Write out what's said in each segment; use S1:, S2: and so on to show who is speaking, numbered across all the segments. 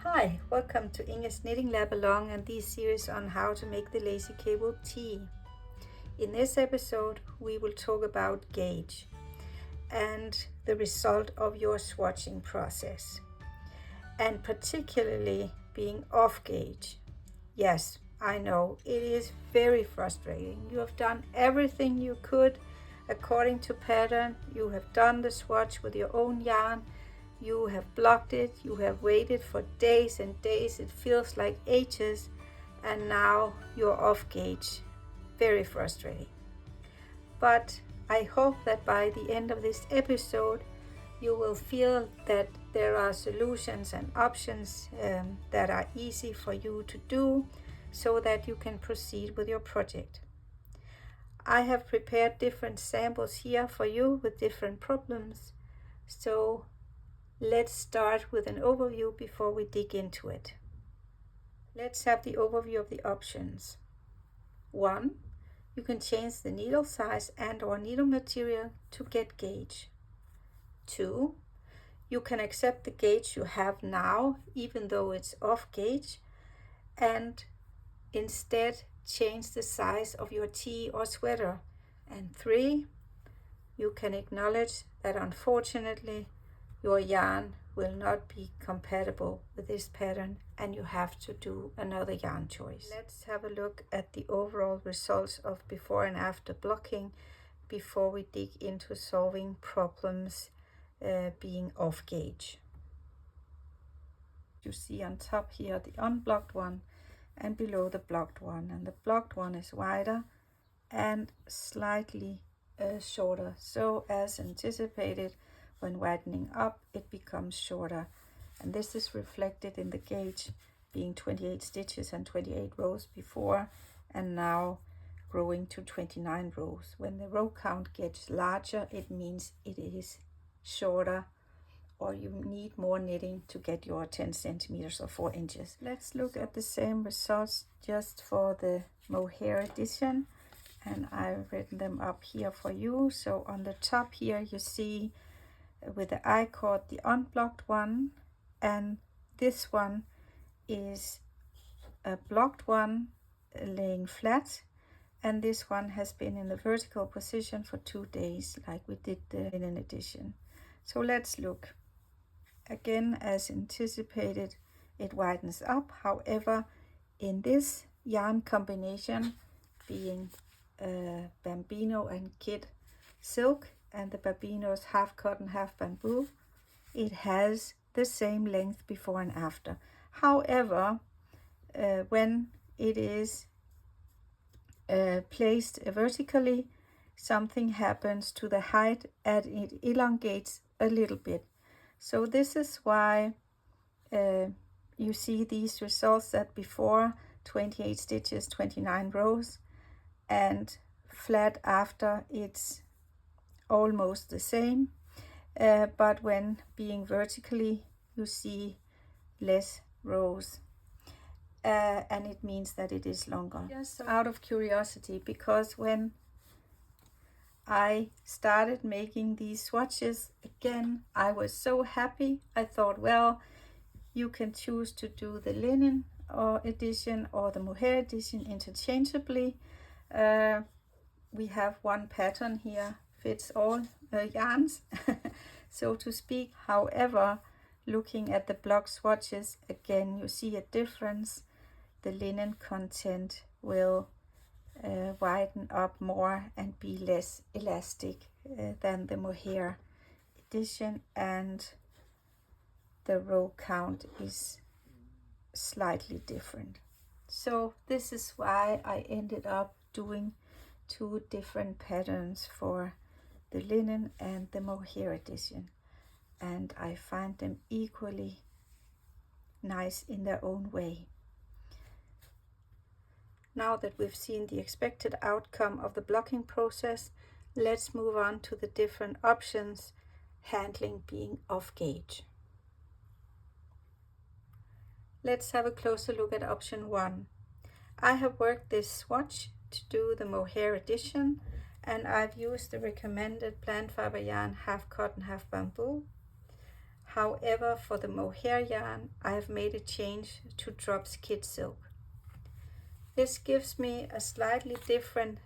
S1: Hi, welcome to Inge's Knitting Lab Along and this series on how to make the Lacy cable tee. In this episode we will talk about gauge and the result of your swatching process, and particularly being off gauge. Yes, I know it is very frustrating. You have done everything you could according to pattern. You have done the swatch with your own yarn. You have blocked it, you have waited for days and days, it feels like ages, and now you're off gauge. Very frustrating. But I hope that by the end of this episode, you will feel that there are solutions and options that are easy for you to do so that you can proceed with your project. I have prepared different samples here for you with different problems. So let's start with an overview before we dig into it. Let's have the overview of the options. 1. You can change the needle size and/or needle material to get gauge. 2. You can accept the gauge you have now, even though it's off gauge, and instead change the size of your tee or sweater. And 3. You can acknowledge that unfortunately your yarn will not be compatible with this pattern and you have to do another yarn choice. Let's have a look at the overall results of before and after blocking before we dig into solving problems being off gauge. You see on top here the unblocked one and below the blocked one, and the blocked one is wider and slightly shorter, so as anticipated. When widening up, it becomes shorter, and this is reflected in the gauge being 28 stitches and 28 rows before, and now growing to 29 rows. When the row count gets larger, it means it is shorter, or you need more knitting to get your 10 centimeters or 4 inches. Let's look at the same results just for the Mohair edition, and I've written them up here for you. So on the top here you see with the I-cord the unblocked one, and this one is a blocked one laying flat, and this one has been in the vertical position for 2 days like we did the linen edition. So let's look. Again, as anticipated, it widens up. However, in this yarn combination being Bambino and Kid silk, and the Bambino's half cotton, half bamboo, it has the same length before and after. However, when it is placed vertically, something happens to the height and it elongates a little bit. So this is why you see these results that before 28 stitches, 29 rows, and flat after it's almost the same, but when being vertically you see less rows, and it means that it is longer. Just out of curiosity, because when I started making these swatches again, I was so happy. I thought, well, you can choose to do the linen or edition or the Mohair edition interchangeably. We have one pattern here, fits all yarns, so to speak. However, looking at the block swatches, again, you see a difference. The linen content will widen up more and be less elastic than the Mohair edition, and the row count is slightly different. So this is why I ended up doing 2 different patterns for the linen and the Mohair edition, and I find them equally nice in their own way. Now that we've seen the expected outcome of the blocking process, let's move on to the different options, handling being off gauge. Let's have a closer look at option 1. I have worked this swatch to do the Mohair edition, and I've used the recommended plant fiber yarn half cotton, half bamboo. However, for the Mohair yarn, I have made a change to Drops Kid Silk. This gives me a slightly different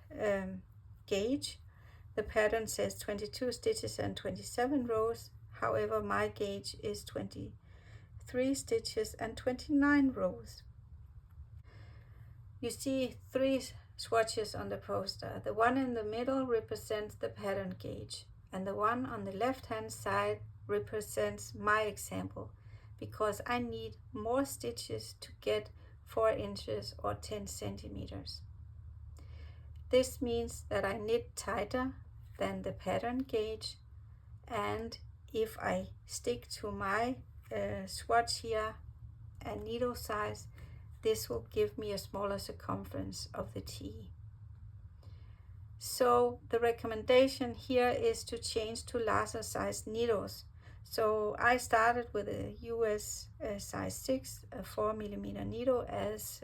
S1: gauge. The pattern says 22 stitches and 27 rows. However, my gauge is 23 stitches and 29 rows. You see 3 swatches on the poster. The one in the middle represents the pattern gauge, and the one on the left hand side represents my example, because I need more stitches to get 4 inches or 10 centimeters. This means that I knit tighter than the pattern gauge, and if I stick to my swatch here and needle size, this will give me a smaller circumference of the T. So the recommendation here is to change to larger size needles. So I started with a US size 6, a 4mm needle as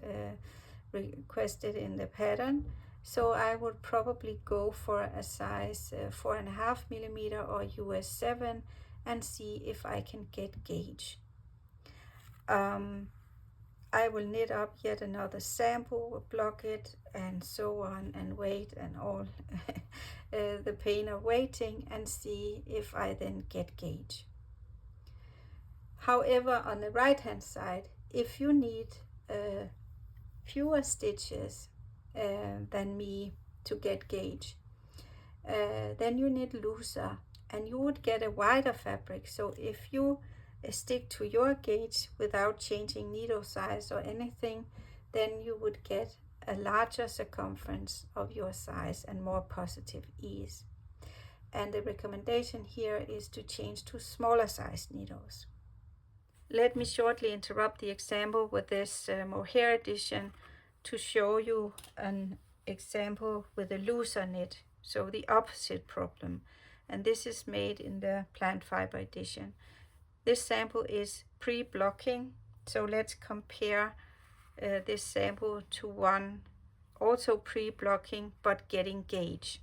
S1: requested in the pattern. So I would probably go for a size 4.5mm or US 7 and see if I can get gauge. I will knit up yet another sample, block it, and so on, and wait, and all the pain of waiting, and see if I then get gauge. However, on the right hand side, if you need fewer stitches than me to get gauge, then you knit looser, and you would get a wider fabric. So if you stick to your gauge without changing needle size or anything, then you would get a larger circumference of your size and more positive ease. And the recommendation here is to change to smaller size needles. Let me shortly interrupt the example with this Mohair edition to show you an example with a looser knit, so the opposite problem. And this is made in the plant fiber edition. This sample is pre-blocking, so let's compare this sample to one also pre-blocking but getting gauge.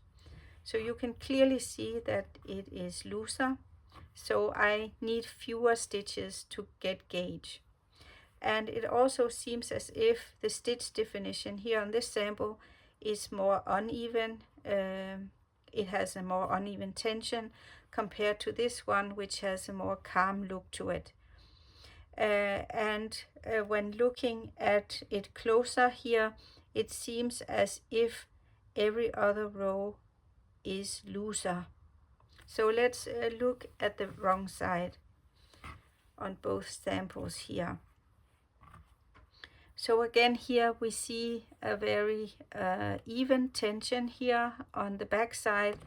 S1: So you can clearly see that it is looser, so I need fewer stitches to get gauge. And it also seems as if the stitch definition here on this sample is more uneven. It has a more uneven tension compared to this one, which has a more calm look to it. When looking at it closer here, it seems as if every other row is looser. So let's look at the wrong side on both samples here. So again, here we see a very even tension here on the back side,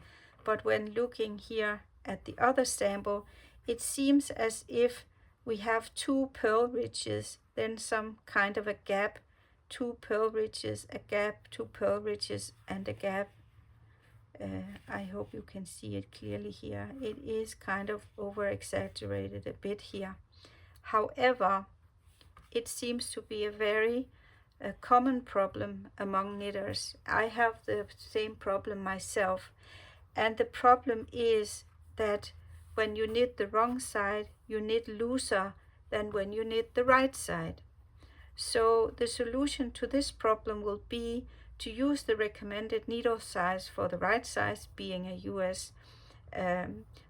S1: but when looking here at the other sample, it seems as if we have 2 purl ridges, then some kind of a gap, 2 purl ridges, a gap, 2 purl ridges, and a gap. I hope you can see it clearly here. It is kind of over exaggerated a bit here. However, it seems to be a very common problem among knitters. I have the same problem myself, and the problem is that when you knit the wrong side, you knit looser than when you knit the right side. So the solution to this problem will be to use the recommended needle size for the right size, being a US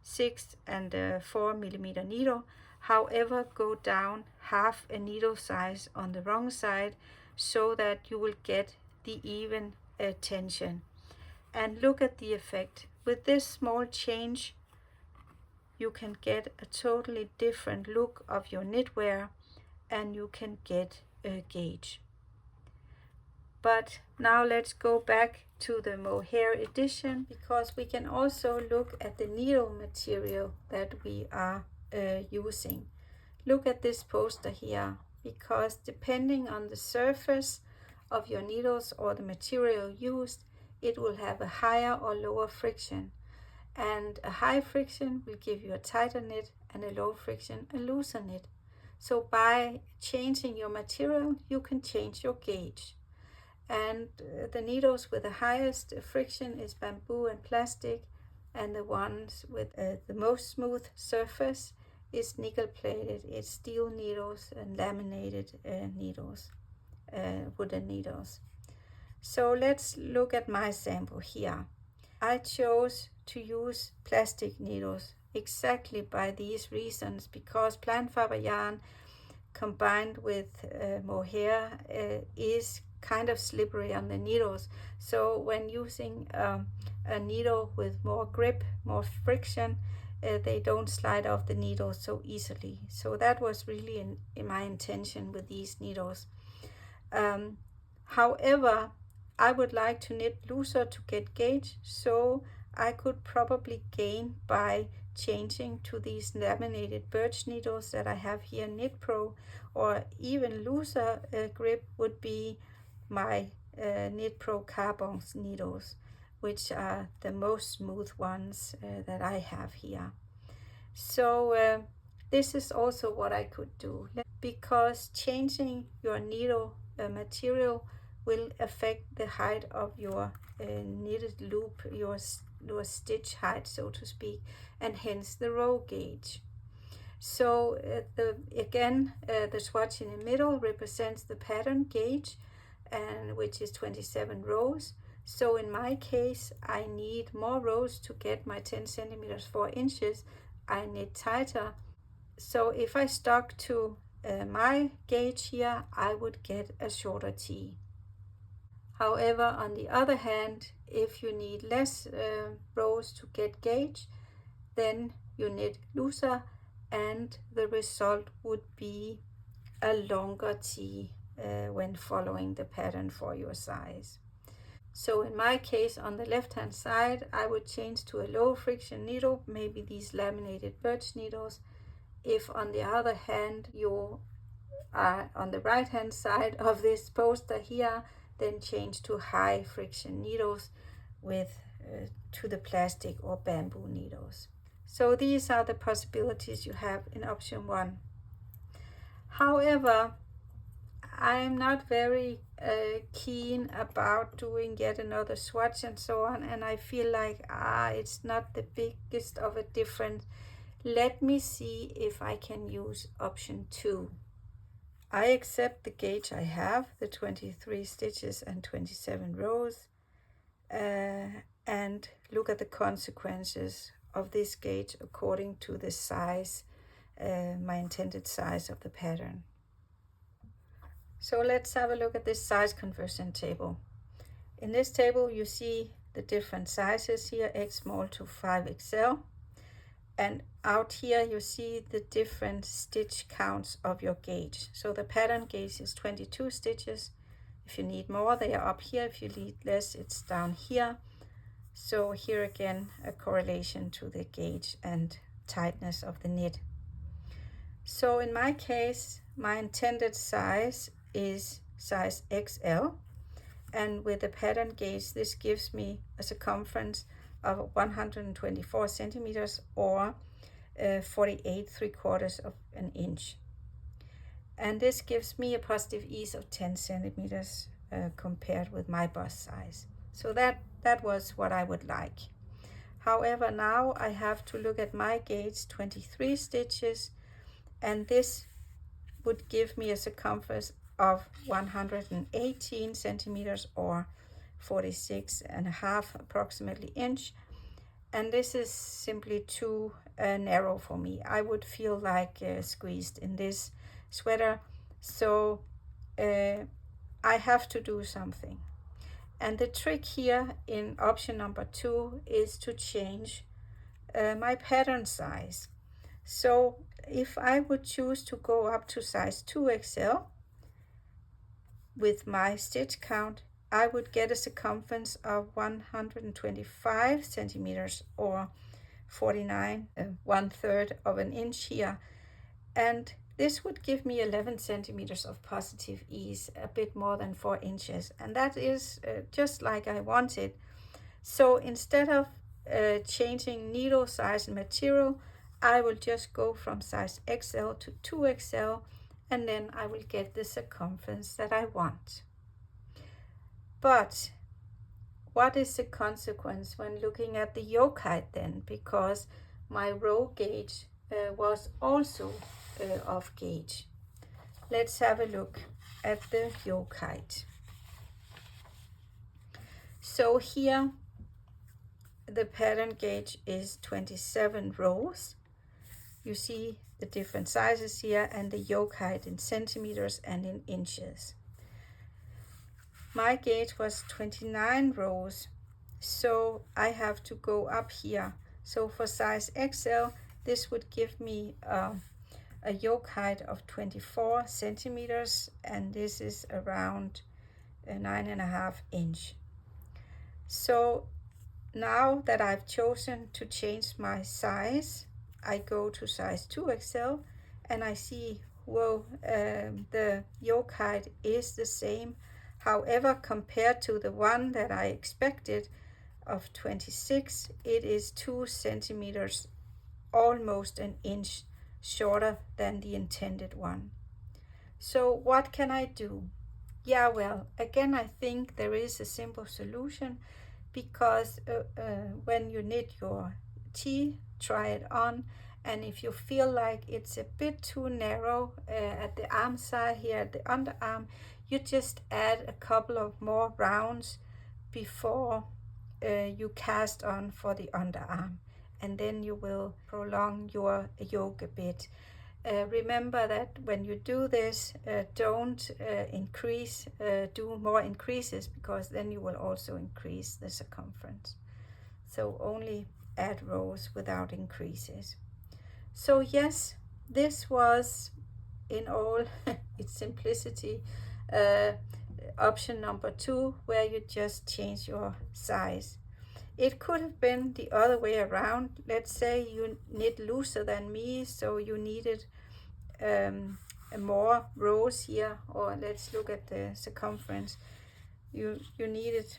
S1: 6 and a 4mm needle. However, go down half a needle size on the wrong side so that you will get the even tension. And look at the effect. With this small change, you can get a totally different look of your knitwear, and you can get a gauge. But now let's go back to the Mohair edition, because we can also look at the needle material that we are using. Look at this poster here, because depending on the surface of your needles or the material used, it will have a higher or lower friction. And a high friction will give you a tighter knit, and a low friction a looser knit. So by changing your material, you can change your gauge. And the needles with the highest friction is bamboo and plastic, and the ones with the most smooth surface is nickel plated. It's steel needles and laminated needles, wooden needles. So let's look at my sample here. I chose to use plastic needles exactly by these reasons, because plant fiber yarn combined with mohair is kind of slippery on the needles. So when using a needle with more grip, more friction, they don't slide off the needle so easily. So that was really in my intention with these needles. However, I would like to knit looser to get gauge, so I could probably gain by changing to these laminated birch needles that I have here in Knit Pro, or even looser grip would be my Knit Pro Carbon needles, which are the most smooth ones that I have here. So this is also what I could do, because changing your needle material will affect the height of your knitted loop, your stitch height, so to speak, and hence the row gauge. So the swatch in the middle represents the pattern gauge, and which is 27 rows. So in my case, I need more rows to get my 10 centimeters 4 inches. I knit tighter. So if I stuck to my gauge here, I would get a shorter T. However, on the other hand, if you need less rows to get gauge, then you knit looser, and the result would be a longer T when following the pattern for your size. So in my case, on the left hand side, I would change to a low friction needle, maybe these laminated birch needles. If on the other hand you are on the right hand side of this poster here, then change to high friction needles with to the plastic or bamboo needles. So these are the possibilities you have in option 1. However, I'm not very keen about doing yet another swatch and so on, and I feel like it's not the biggest of a difference. Let me see if I can use option 2. I accept the gauge I have, the 23 stitches and 27 rows, and look at the consequences of this gauge according to the size, my intended size of the pattern. So let's have a look at this size conversion table. In this table you see the different sizes here, X small to 5XL. And out here you see the different stitch counts of your gauge. So the pattern gauge is 22 stitches. If you need more, they are up here. If you need less, it's down here. So here again, a correlation to the gauge and tightness of the knit. So in my case, my intended size is size XL. And with the pattern gauge, this gives me a circumference of 124 centimeters or 48 3/4 of an inch. And this gives me a positive ease of 10 centimeters compared with my bust size. So that was what I would like. However, now I have to look at my gauge, 23 stitches, and this would give me a circumference of 118 centimeters or 46.5 approximately inch, and this is simply too narrow for me. I would feel like squeezed in this sweater, so I have to do something. And the trick here in option number 2 is to change my pattern size. So if I would choose to go up to size 2XL with my stitch count, I would get a circumference of 125 centimeters or 49 1/3 of an inch here, and this would give me 11 centimeters of positive ease, a bit more than 4 inches, and that is just like I wanted. So instead of changing needle size and material, I will just go from size XL to 2XL, and then I will get the circumference that I want. But what is the consequence when looking at the yoke height then? Because my row gauge was also off gauge. Let's have a look at the yoke height. So here the pattern gauge is 27 rows. You see the different sizes here and the yoke height in centimeters and in inches. My gauge was 29 rows, so I have to go up here. So for size XL, this would give me a yoke height of 24 centimeters, and this is around 9.5 inch. So now that I've chosen to change my size, I go to size 2XL and I see, whoa, the yoke height is the same. However, compared to the one that I expected of 26, it is 2 centimeters, almost an inch shorter than the intended one. So what can I do? Yeah, well, again, I think there is a simple solution, because when you knit your T, try it on, and if you feel like it's a bit too narrow at the arm side here at the underarm, you just add a couple of more rounds before you cast on for the underarm, and then you will prolong your yoke a bit. Remember that when you do this, don't do more increases, because then you will also increase the circumference. So only add rows without increases. So yes, this was in all its simplicity option number 2, where you just change your size. It could have been the other way around. Let's say you knit looser than me, so you needed more rows here, or let's look at the circumference. You needed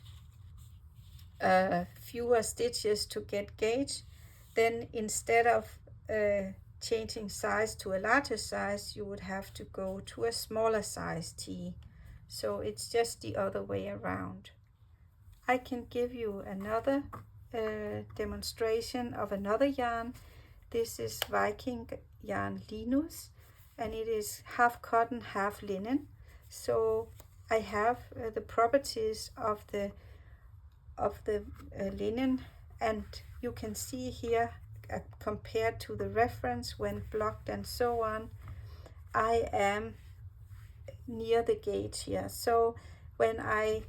S1: fewer stitches to get gauge. Then instead of changing size to a larger size, you would have to go to a smaller size T. So it's just the other way around. I can give you another demonstration of another yarn. This is Viking yarn Linus, and it is half cotton, half linen. So I have the properties of the linen, and you can see here compared to the reference when blocked and so on, I am near the gauge here. So when I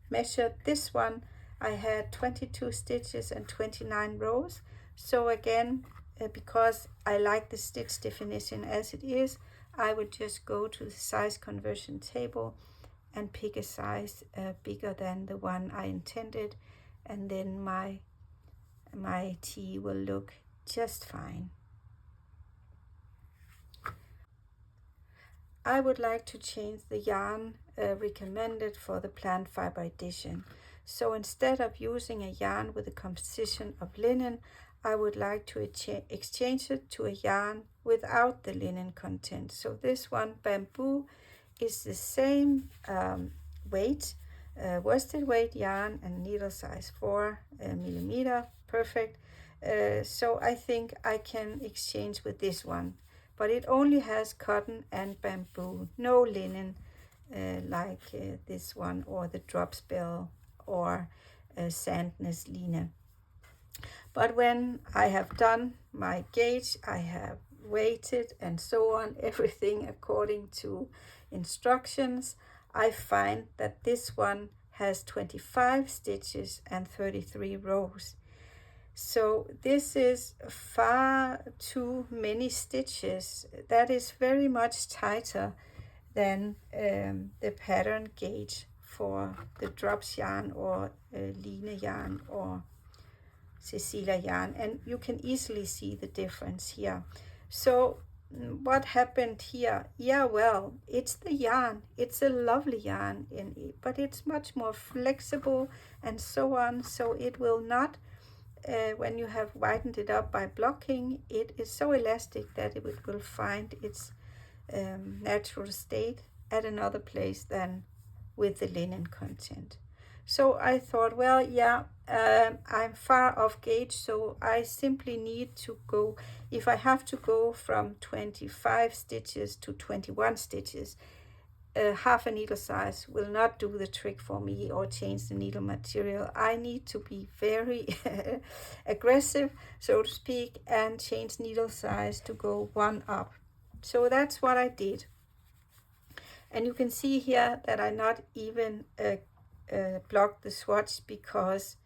S1: measured this one, I had 22 stitches and 29 rows. So again, because I like the stitch definition as it is, I would just go to the size conversion table and pick a size bigger than the one I intended, and then my T will look just fine. I would like to change the yarn recommended for the plant fiber edition. So instead of using a yarn with a composition of linen, I would like to exchange it to a yarn without the linen content. So this one, bamboo, is the same weight, worsted weight yarn, and needle size 4 millimeter, perfect. So I think I can exchange with this one, but it only has cotton and bamboo, no linen like this one, or the drop spell, or sandness line. But when I have done my gauge, I have weighted and so on, everything according to instructions, I find that this one has 25 stitches and 33 rows. So this is far too many stitches. That is very much tighter than the pattern gauge for the drops yarn, or Line yarn, or Cecilia yarn, and you can easily see the difference here. So what happened here? Yeah, well, it's the yarn. It's a lovely yarn, but it's much more flexible and so on. So it will not, when you have whitened it up by blocking, it is so elastic that it will find its natural state at another place than with the linen content. So I thought, well, yeah, I'm far off gauge, so I simply need to go, if I have to go from 25 stitches to 21 stitches, half a needle size will not do the trick for me or change the needle material. I need to be very aggressive, so to speak, and change needle size to go one up. So that's what I did. And you can see here that I not even blocked the swatch, because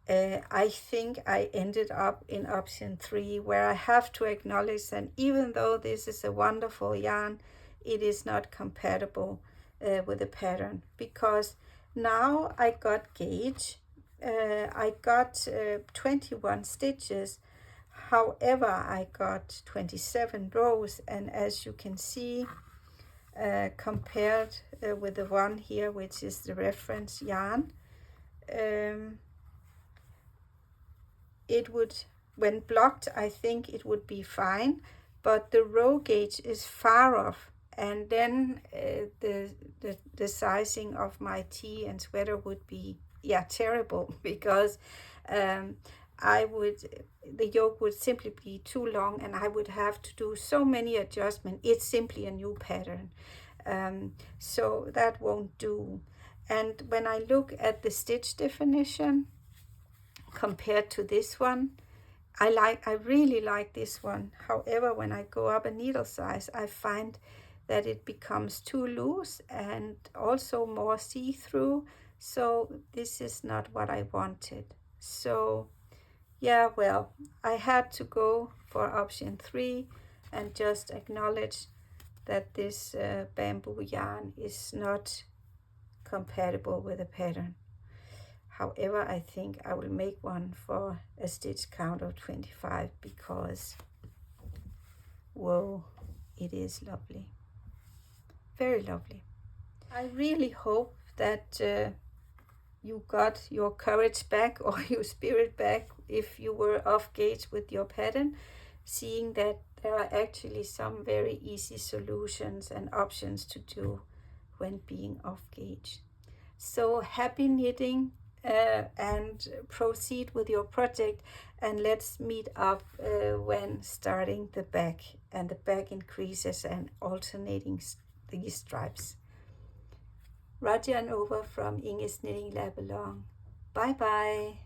S1: I think I ended up in option 3, where I have to acknowledge that even though this is a wonderful yarn, it is not compatible with the pattern, because now I got gauge. I got 21 stitches. However, I got 27 rows, and as you can see, compared with the one here, which is the reference yarn, it would, when blocked, I think it would be fine, but the row gauge is far off, and then the sizing of my tee and sweater would be, yeah, terrible, because the yoke would simply be too long, and I would have to do so many adjustments. It's simply a new pattern, so that won't do. And when I look at the stitch definition compared to this one, I really like this one. However, when I go up a needle size, I find that it becomes too loose and also more see-through. So this is not what I wanted. So yeah, well, I had to go for option 3 and just acknowledge that this bamboo yarn is not compatible with the pattern. However, I think I will make one for a stitch count of 25, because, whoa, it is lovely. Very lovely. I really hope that you got your courage back or your spirit back if you were off gauge with your pattern, seeing that there are actually some very easy solutions and options to do when being off gauge. So happy knitting, and proceed with your project, and let's meet up when starting the back and the back increases and alternating these stripes. Roger and over from Inge's Knitting Lab Along. Bye bye.